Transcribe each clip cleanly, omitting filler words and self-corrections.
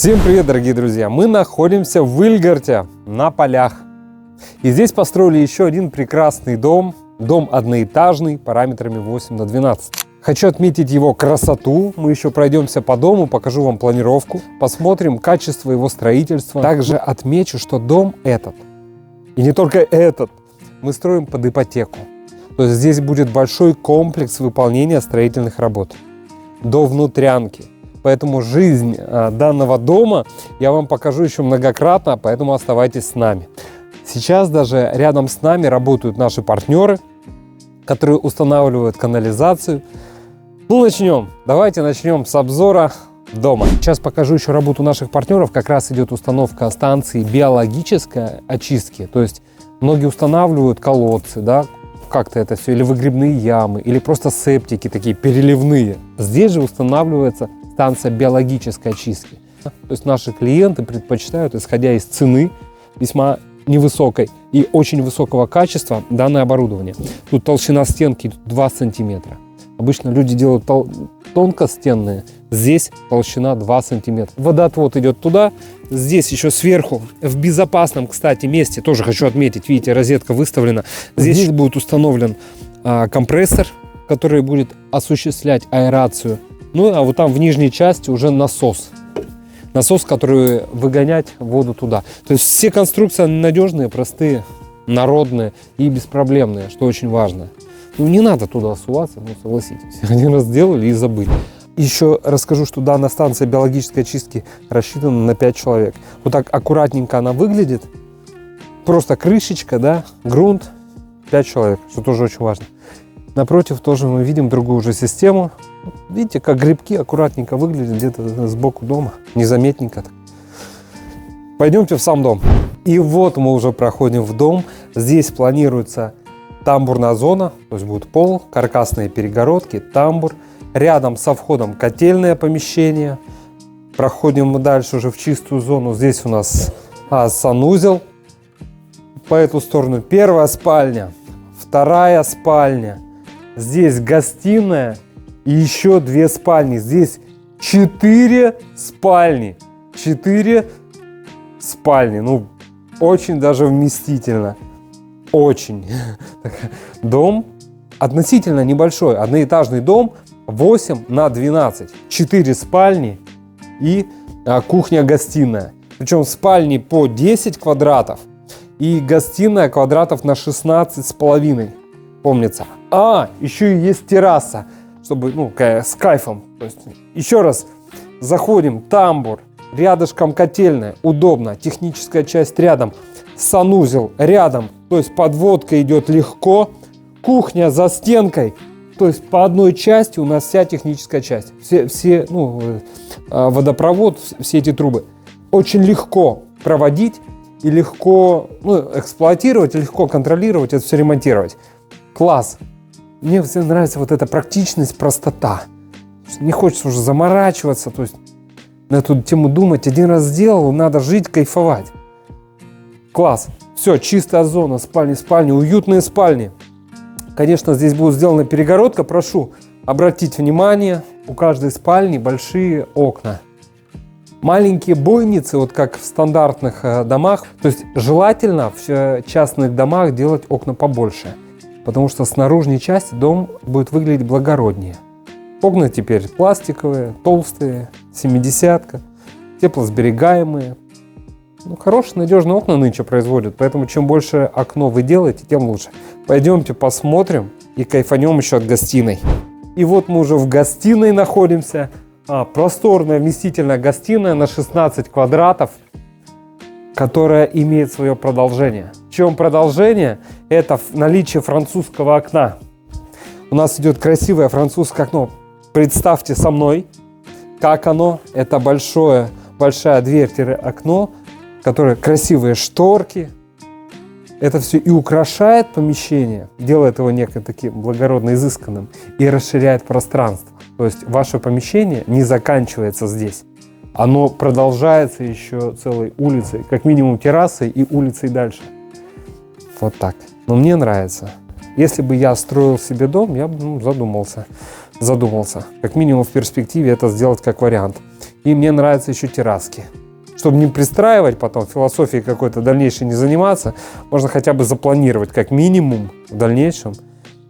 Всем привет, дорогие друзья! Мы находимся в Вильгарте, на полях. И здесь построили еще один прекрасный дом. Дом одноэтажный, параметрами 8×12. Хочу отметить его красоту. Мы еще пройдемся по дому, покажу вам планировку. Посмотрим качество его строительства. Также отмечу, что дом этот, и не только этот, мы строим под ипотеку. То есть здесь будет большой комплекс выполнения строительных работ. До внутрянки. Поэтому жизнь данного дома я вам покажу еще многократно, поэтому оставайтесь с нами. Сейчас даже рядом с нами работают наши партнеры, которые устанавливают канализацию. Ну, начнем. Давайте начнем с обзора дома. Сейчас покажу еще работу наших партнеров. Как раз идет установка станции биологической очистки. То есть многие устанавливают колодцы, да, как-то это все, или выгребные ямы, или просто септики такие переливные. Здесь же устанавливается станция биологической очистки. То есть наши клиенты предпочитают, исходя из цены, весьма невысокой и очень высокого качества, данное оборудование. Тут толщина стенки 2 сантиметра. Обычно люди делают тонкостенные, здесь толщина 2 сантиметра. Водоотвод идет туда, здесь еще сверху, в безопасном, кстати, месте, тоже хочу отметить, видите, розетка выставлена. Здесь будет установлен компрессор, который будет осуществлять аэрацию. Ну, а вот там в нижней части уже насос. Насос, который выгонять воду туда. То есть все конструкции надежные, простые, народные и беспроблемные, что очень важно. Ну, не надо туда суваться, ну, согласитесь. Один раз сделали и забыли. Еще расскажу, что данная станция биологической очистки рассчитана на 5 человек. Вот так аккуратненько она выглядит. Просто крышечка, да, грунт, 5 человек, что тоже очень важно. Напротив тоже мы видим другую уже систему. Видите, как грибки аккуратненько выглядят где-то сбоку дома, незаметненько так. Пойдемте в сам дом. И вот мы уже проходим в дом. Здесь планируется тамбурная зона, то есть будет пол, каркасные перегородки, тамбур. Рядом со входом котельное помещение. Проходим мы дальше уже в чистую зону. Здесь у нас санузел. По эту сторону первая спальня, вторая спальня. Здесь гостиная и еще 2 спальни. Здесь 4 спальни. 4 спальни. Ну, очень даже вместительно. Очень. Дом относительно небольшой. Одноэтажный дом 8×12. 4 спальни и кухня-гостиная. Причем спальни по 10 квадратов и гостиная квадратов на 16,5. Помнится. Еще и есть терраса, чтобы, ну, с кайфом. То есть, еще раз заходим, тамбур, рядышком котельная, удобно, техническая часть рядом, санузел рядом, то есть подводка идет легко, кухня за стенкой, то есть по одной части у нас вся техническая часть, все водопровод, все эти трубы. Очень легко проводить и легко эксплуатировать, и легко контролировать, это все ремонтировать. Класс! Мне всем нравится вот эта практичность, простота. Не хочется уже заморачиваться, то есть на эту тему думать. Один раз сделал, надо жить, кайфовать. Класс! Все, чистая зона, спальни, уютные спальни. Конечно, здесь будет сделана перегородка. Прошу обратить внимание, у каждой спальни большие окна. Маленькие бойницы, вот как в стандартных домах. То есть желательно в частных домах делать окна побольше. Потому что с наружной части дом будет выглядеть благороднее. Окна теперь пластиковые, толстые, 70-ка, теплосберегаемые. Ну, хорошие, надежные окна нынче производят, поэтому чем больше окно вы делаете, тем лучше. Пойдемте посмотрим и кайфанем еще от гостиной. И вот мы уже в гостиной находимся. Просторная, вместительная гостиная на 16 квадратов, которая имеет свое продолжение. В чем продолжение? Это наличие французского окна. У нас идет красивое французское окно. Представьте со мной, как оно. Это большая дверь-окно, которое красивые шторки. Это все и украшает помещение, делает его некое таким благородно изысканным и расширяет пространство. То есть ваше помещение не заканчивается здесь. Оно продолжается еще целой улицей, как минимум террасой и улицей дальше. Вот так. Но мне нравится. Если бы я строил себе дом, я бы задумался. Как минимум в перспективе это сделать как вариант. И мне нравятся еще терраски. Чтобы не пристраивать потом, философией какой-то дальнейшей не заниматься, можно хотя бы запланировать как минимум в дальнейшем.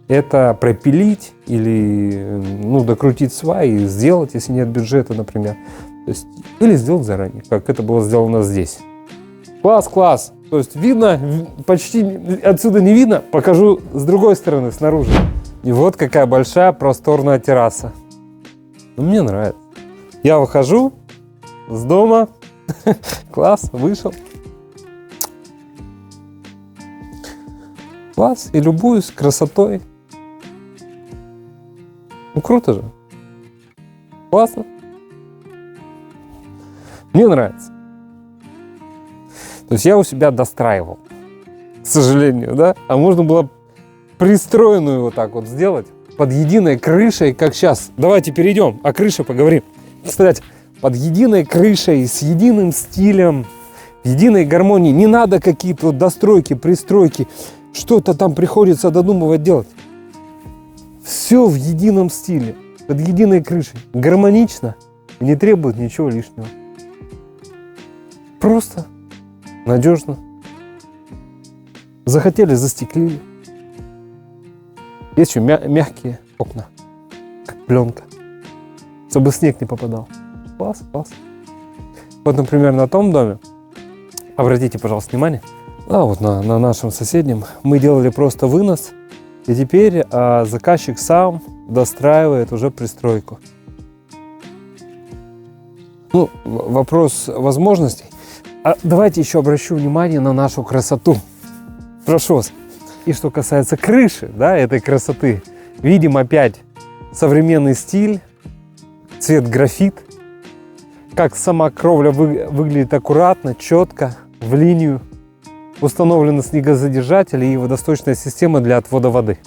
Это пропилить или докрутить сваи и сделать, если нет бюджета, например. То есть, или сделать заранее, как это было сделано здесь. Класс! То есть видно, почти отсюда не видно, покажу с другой стороны, снаружи. И вот какая большая просторная терраса. Мне нравится. Я выхожу с дома, класс, вышел. Класс, и любуюсь красотой. Круто же. Классно. Мне нравится. То есть я у себя достраивал, к сожалению, да? А можно было пристроенную вот так вот сделать, под единой крышей, как сейчас. Давайте перейдем, о крыше поговорим. Кстати, под единой крышей, с единым стилем, в единой гармонии. Не надо какие-то вот достройки, пристройки, что-то там приходится додумывать делать. Все в едином стиле, под единой крышей. Гармонично и не требует ничего лишнего. Просто, надежно. Захотели, застеклили. Есть еще мягкие окна, как пленка, чтобы снег не попадал. Класс. Вот, например, на том доме, обратите, пожалуйста, внимание, вот на нашем соседнем мы делали просто вынос, и теперь заказчик сам достраивает уже пристройку. Вопрос возможностей. Давайте еще обращу внимание на нашу красоту. Прошу вас. И что касается крыши, да, этой красоты, видим опять современный стиль, цвет графит, как сама кровля выглядит аккуратно, четко, в линию. Установлены снегозадержатели и водосточная система для отвода воды.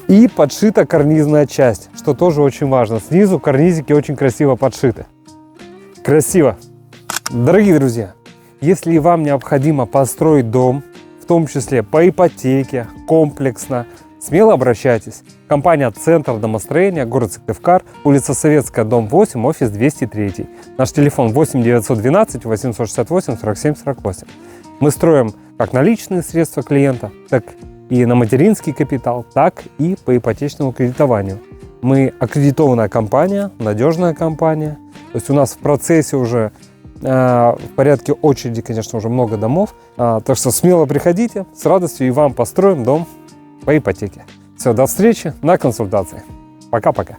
И подшита карнизная часть, что тоже очень важно. Снизу карнизики очень красиво подшиты. Красиво. Дорогие друзья, если вам необходимо построить дом, в том числе по ипотеке, комплексно, смело обращайтесь. Компания «Центр домостроения», город Сыктывкар, улица Советская, дом 8, офис 203. Наш телефон 8 912 868 47 48. Мы строим как наличные средства клиента, так и на материнский капитал, так и по ипотечному кредитованию. Мы аккредитованная компания, надежная компания. То есть у нас в процессе уже в порядке очереди, конечно, уже много домов. Так что смело приходите, с радостью и вам построим дом по ипотеке. Все, до встречи на консультации. Пока-пока.